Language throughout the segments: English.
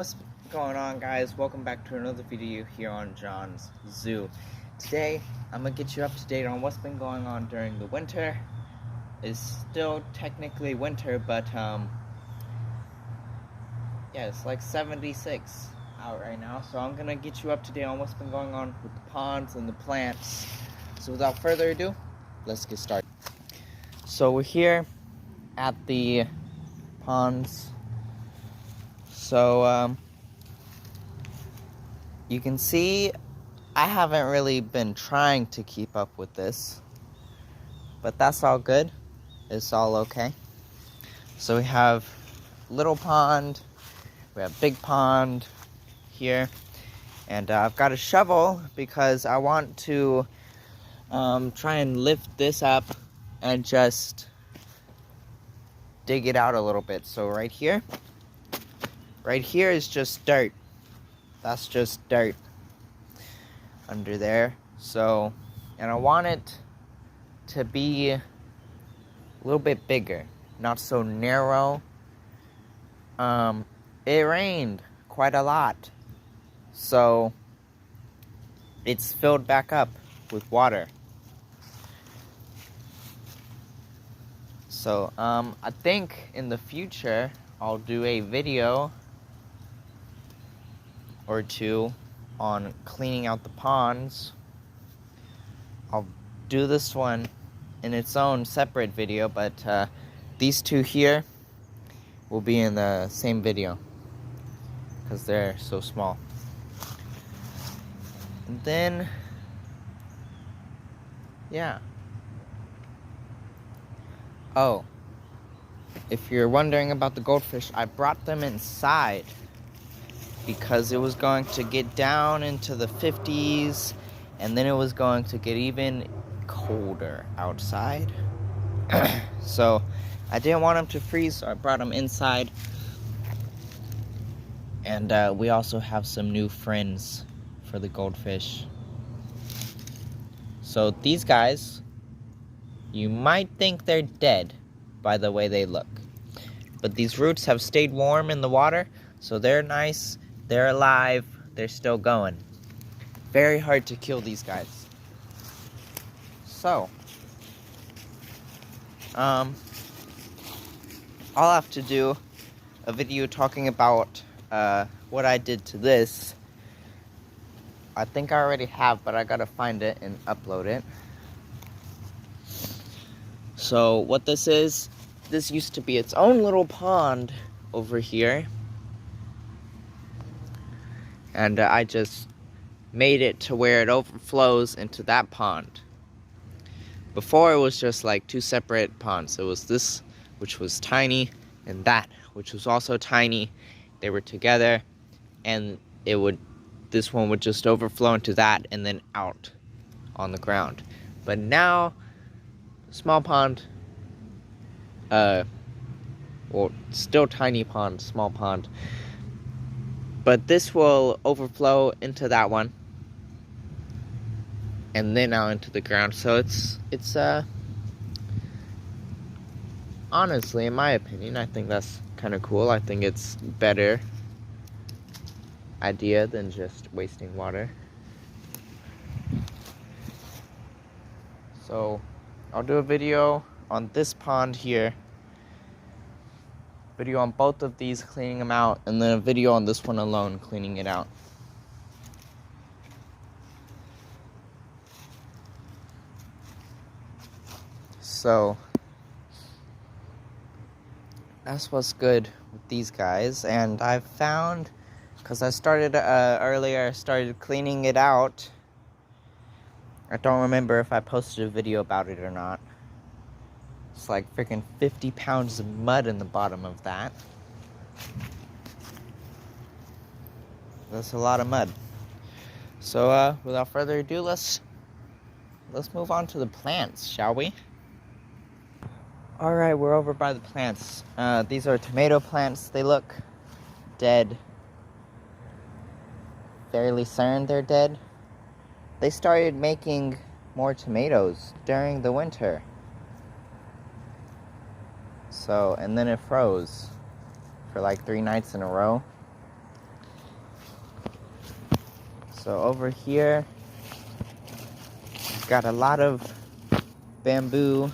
What's going on, guys? Welcome back to another video here on John's Zoo. Today I'm gonna get you up to date on what's been going on during the winter. It's still technically winter, but yeah, it's like 76 out right now, so I'm gonna get you up to date on what's been going on with the ponds and the plants. So without further ado, let's get started. So we're here at the ponds. So you can see I haven't really been trying to keep up with this, but that's all good. It's all okay. So we have little pond, we have big pond here, and I've got a shovel because I want to try and lift this up and just dig it out a little bit. So right here is just dirt. That's just dirt under there. So, and I want it to be a little bit bigger, not so narrow. It rained quite a lot, so it's filled back up with water. So I think in the future I'll do a video or two on cleaning out the ponds. I'll do this one in its own separate video, but these two here will be in the same video because they're so small. And then, yeah. Oh, if you're wondering about the goldfish, I brought them inside because it was going to get down into the 50s, and then it was going to get even colder outside. So I didn't want them to freeze, so I brought them inside. And we also have some new friends for the goldfish. So these guys, you might think they're dead by the way they look, but these roots have stayed warm in the water, so they're nice. They're alive, they're still going. Very hard to kill these guys. So, I'll have to do a video talking about what I did to this. I think I already have, but I gotta find it and upload it. So what this used to be its own little pond over here. And I just made it to where it overflows into that pond. Before, it was just like two separate ponds. It was this, which was tiny, and that, which was also tiny. They were together, and this one would just overflow into that and then out on the ground. But now, small pond, well, still tiny pond, small pond, but this will overflow into that one and then out into the ground. So it's honestly, in my opinion, I think that's kind of cool. I think it's better idea than just wasting water. So I'll do a video on this pond here, video on both of these, cleaning them out, and then a video on this one alone, cleaning it out. So that's what's good with these guys. And I've found, because I started earlier, I started cleaning it out. I don't remember if I posted a video about it or not. It's like freaking 50 pounds of mud in the bottom of that. That's a lot of mud. So without further ado, let's move on to the plants, shall we? Alright, we're over by the plants. These are tomato plants. They look dead. Fairly certain they're dead. They started making more tomatoes during the winter. So, and then it froze for like 3 nights in a row. So over here, we've got a lot of bamboo,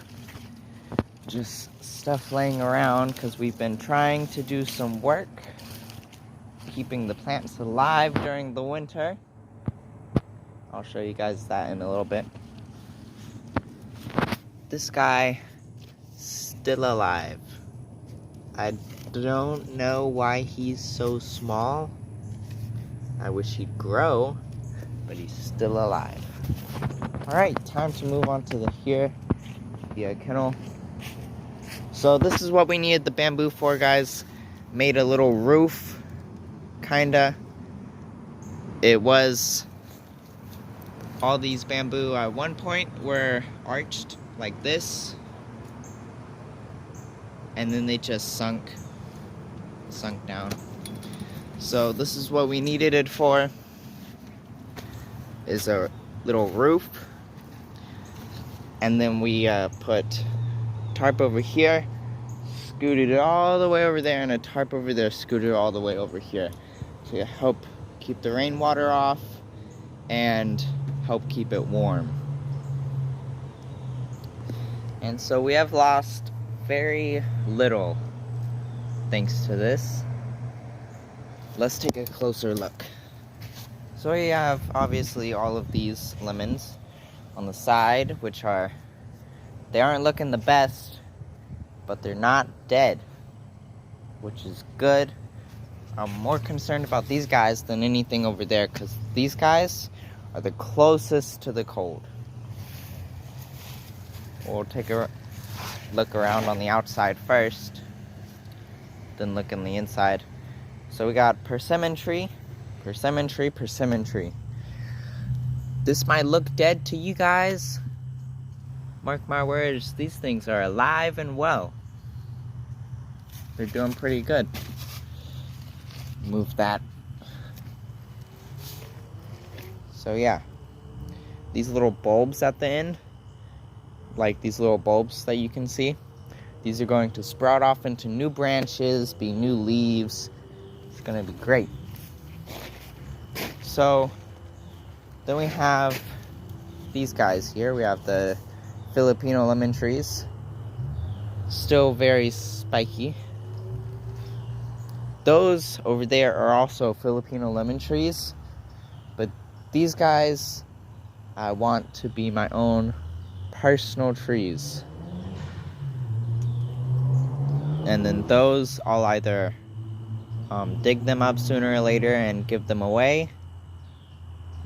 just stuff laying around because we've been trying to do some work, keeping the plants alive during the winter. I'll show you guys that in a little bit. This guy, still alive. I don't know why he's so small. I wish he'd grow, but he's still alive. Alright, time to move on to the kennel. So this is what we needed the bamboo for, guys. Made a little roof, kinda. It was, all these bamboo at one point were arched like this, and then they just sunk down. So this is what we needed it for, is a little roof. And then we put tarp over here, scooted it all the way over there, and a tarp over there, scooted it all the way over here to help keep the rainwater off and help keep it warm. And so we have lost very little thanks to this. Let's take a closer look. So we have obviously all of these lemons on the side, which they aren't looking the best, but they're not dead, which is good. I'm more concerned about these guys than anything over there, because these guys are the closest to the cold. We'll take a look around on the outside first, then look on the inside. So we got persimmon tree, persimmon tree, persimmon tree. This might look dead to you guys. Mark my words, these things are alive and well. They're doing pretty good. Move that. So yeah, these little bulbs at the end, like these little bulbs that you can see, these are going to sprout off into new branches, be new leaves. It's gonna be great. So then we have these guys here. We have the Filipino lemon trees, still very spiky. Those over there are also Filipino lemon trees, but these guys I want to be my own personal trees. And then those, I'll either dig them up sooner or later and give them away,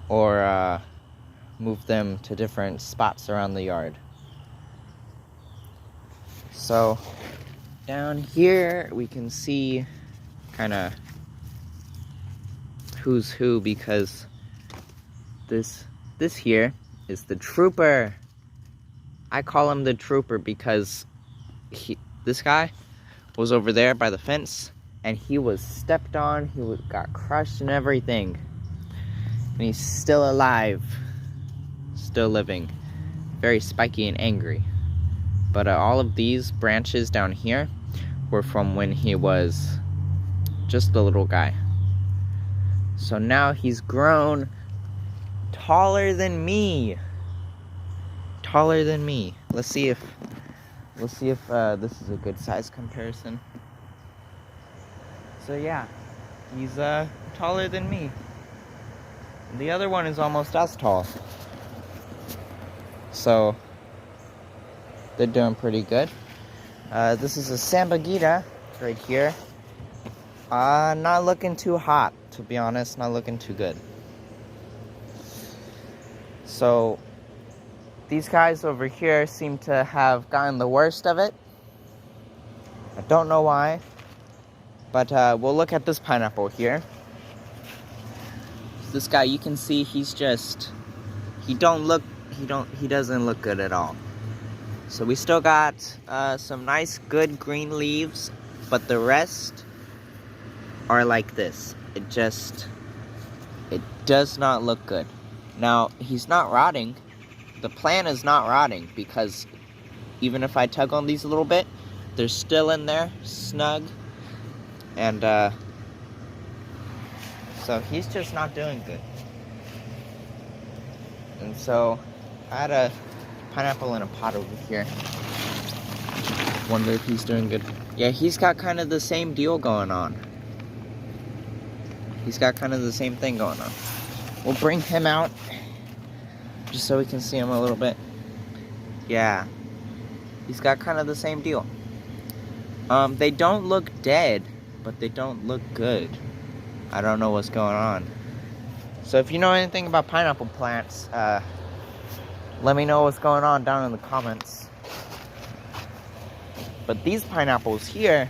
or move them to different spots around the yard. So down here we can see kind of who's who, because this here is the trooper. I call him the trooper because this guy was over there by the fence and he was stepped on, got crushed and everything. And he's still alive, still living, very spiky and angry. But all of these branches down here were from when he was just a little guy. So now he's grown taller than me. Taller than me. Let's see if this is a good size comparison. So yeah, he's taller than me. The other one is almost as tall. So they're doing pretty good. This is a Sambuceta right here. Not looking too hot, to be honest. Not looking too good. So these guys over here seem to have gotten the worst of it. I don't know why, but we'll look at this pineapple here. This guy, you can see he doesn't look good at all. So we still got some nice good green leaves, but the rest are like this. It does not look good. Now, he's not rotting. The plant is not rotting, because even if I tug on these a little bit, they're still in there, snug. And so he's just not doing good. And so I had a pineapple in a pot over here. Wonder if he's doing good. Yeah, he's got kind of the same deal going on. He's got kind of the same thing going on. We'll bring him out just so we can see him a little bit. Yeah, he's got kind of the same deal. They don't look dead, but they don't look good. I don't know what's going on. So if you know anything about pineapple plants, let me know what's going on down in the comments. But these pineapples here,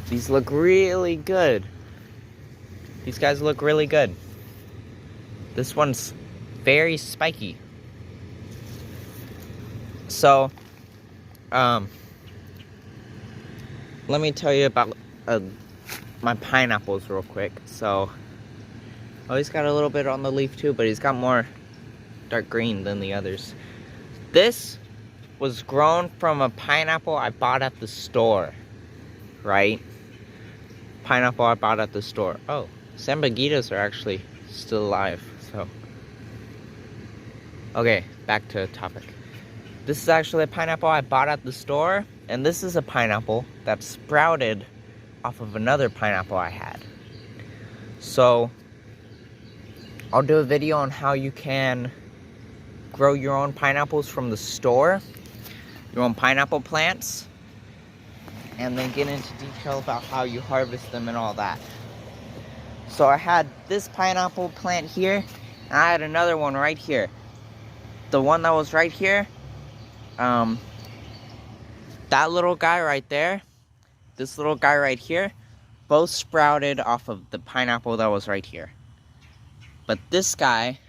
these look really good. These guys look really good. This one's very spiky. So, let me tell you about my pineapples real quick. So, oh, he's got a little bit on the leaf too, but he's got more dark green than the others. This was grown from a pineapple I bought at the store, right? Pineapple I bought at the store. Oh, Sambucetus are actually still alive, so. Okay, back to topic. This is actually a pineapple I bought at the store, and this is a pineapple that sprouted off of another pineapple I had. So, I'll do a video on how you can grow your own pineapples from the store, your own pineapple plants, and then get into detail about how you harvest them and all that. So I had this pineapple plant here, and I had another one right here. The one that was right here, that little guy right there, this little guy right here, both sprouted off of the pineapple that was right here. But this guy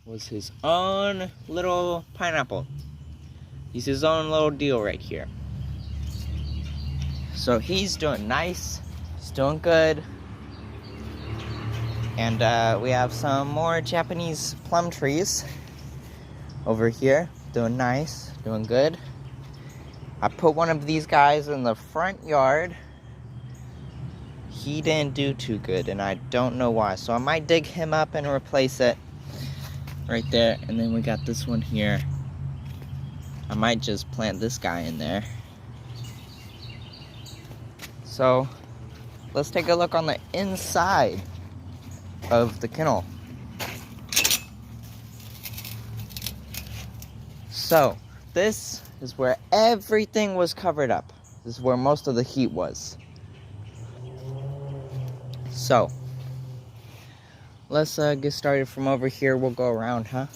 was his own little pineapple. He's his own little deal right here. So he's doing nice, he's doing good. And we have some more Japanese plum trees over here, doing nice, doing good. I put one of these guys in the front yard. He didn't do too good, and I don't know why. So I might dig him up and replace it right there. And then we got this one here. I might just plant this guy in there. So let's take a look on the inside of the kennel. So this is where everything was covered up. This is where most of the heat was. So let's get started from over here. We'll go around, huh?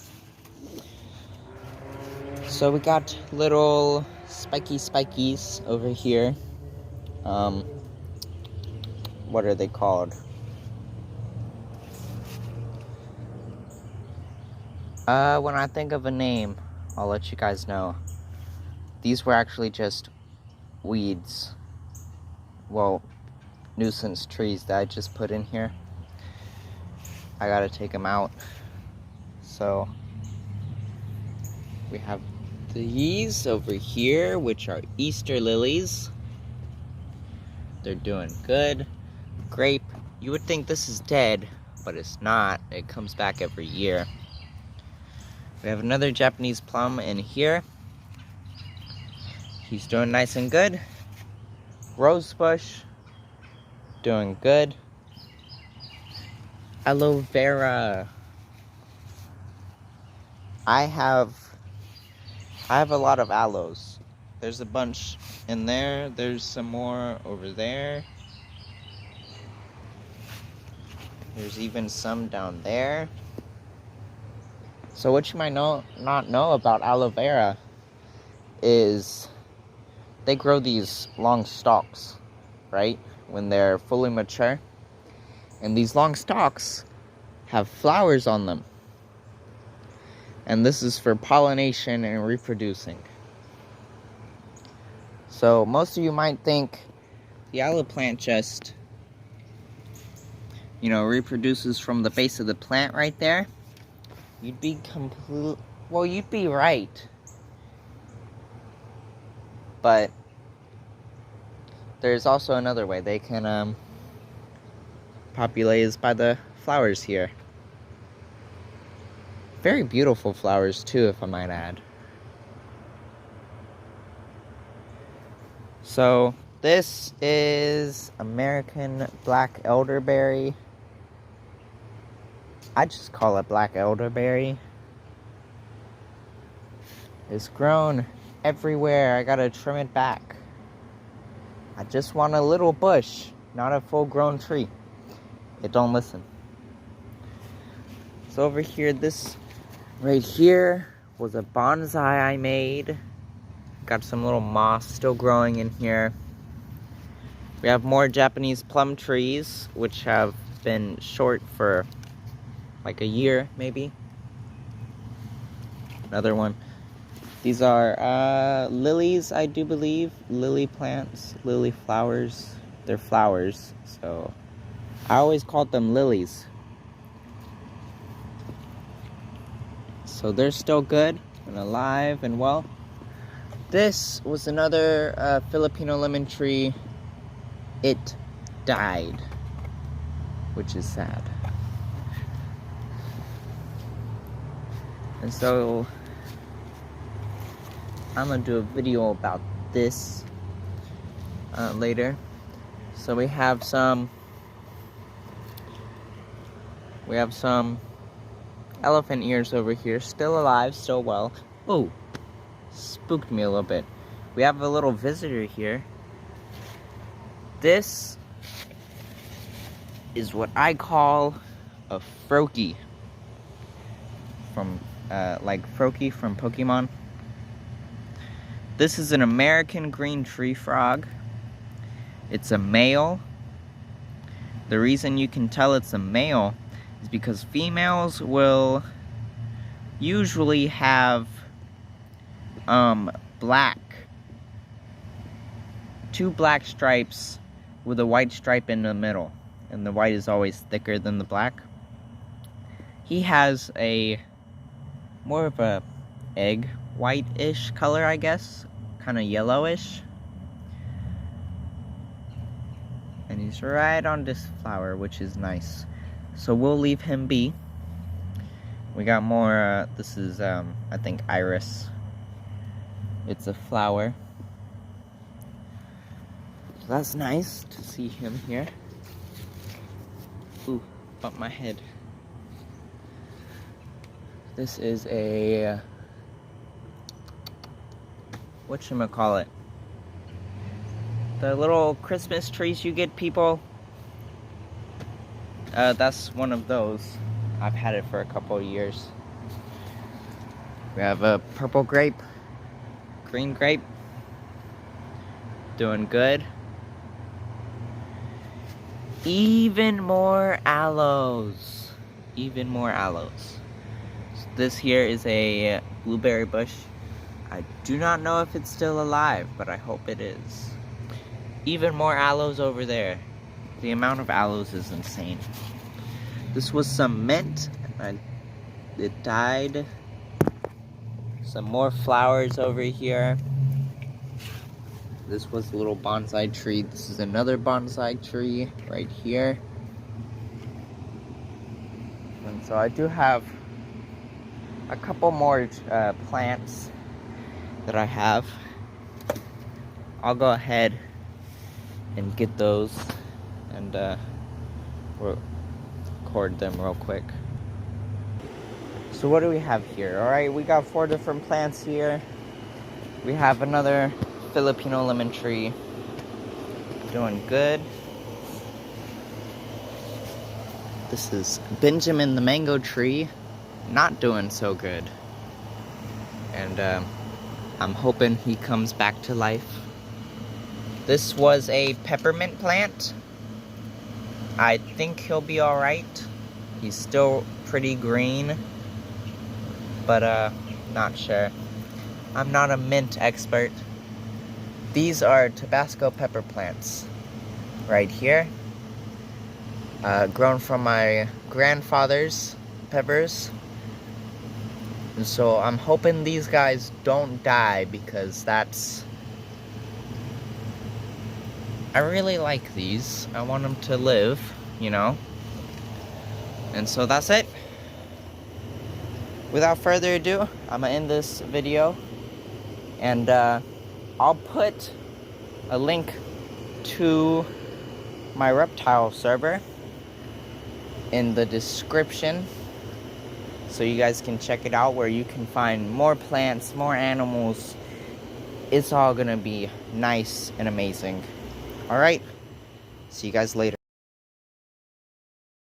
So we got little spikies over here. What are they called? When I think of a name, I'll let you guys know. These were actually just weeds. Well, nuisance trees that I just put in here. I gotta take them out. So we have these over here, which are Easter lilies. They're doing good. Grape, you would think this is dead, but it's not. It comes back every year. We have another Japanese plum in here. He's doing nice and good. Rosebush, doing good. Aloe vera. I have a lot of aloes. There's a bunch in there. There's some more over there. There's even some down there. So what you might not know about aloe vera is they grow these long stalks, right? When they're fully mature. And these long stalks have flowers on them. And this is for pollination and reproducing. So most of you might think the aloe plant just, reproduces from the base of the plant right there. You'd be you'd be right. But there's also another way they can populate is by the flowers here. Very beautiful flowers too, if I might add. So this is American black elderberry. I just call it black elderberry. It's grown everywhere. I gotta trim it back. I just want a little bush, not a full-grown tree. It don't listen. So over here, this right here was a bonsai I made. Got some little moss still growing in here. We have more Japanese plum trees, which have been short for like a year, maybe. Another one. These are lilies, I do believe. Lily plants, lily flowers. They're flowers, so I always called them lilies. So they're still good and alive and well. This was another Filipino lemon tree. It died, which is sad. And so I'm gonna do a video about this later. So we have some elephant ears over here, still alive, still well. Oh, spooked me a little bit. We have a little visitor here. This is what I call a Froakie. From like Froakie from Pokemon. This is an American green tree frog. It's a male. The reason you can tell it's a male is because females will usually have two black stripes with a white stripe in the middle, and the white is always thicker than the black. He has a more of a egg white-ish color, I guess, kind of yellowish. And he's right on this flower, which is nice. So we'll leave him be. We got more, this is, I think, iris. It's a flower. So that's nice to see him here. Ooh, bumped my head. This is a, whatchamacallit? The little Christmas trees you get, people. That's one of those. I've had it for a couple of years. We have a purple grape, green grape, doing good. Even more aloes. Even more aloes. So this here is a blueberry bush. I do not know if it's still alive, but I hope it is. Even more aloes over there. The amount of aloes is insane. This was some mint. It died. Some more flowers over here. This was a little bonsai tree. This is another bonsai tree right here. And so I do have a couple more plants that I have. I'll go ahead and get those and record them real quick. So what do we have here? Alright, we got 4 different plants here. We have another Filipino lemon tree. Doing good. This is Benjamin the mango tree. Not doing so good. And I'm hoping he comes back to life. This was a peppermint plant. I think he'll be alright. He's still pretty green, but not sure. I'm not a mint expert. These are Tabasco pepper plants right here. Grown from my grandfather's peppers. And so I'm hoping these guys don't die, because that's... I really like these. I want them to live, you know. And so that's it. without further ado, I'm gonna end this video, and I'll put a link to my reptile server in the description so you guys can check it out, where you can find more plants, more animals. It's all gonna be nice and amazing. All right, see you guys later.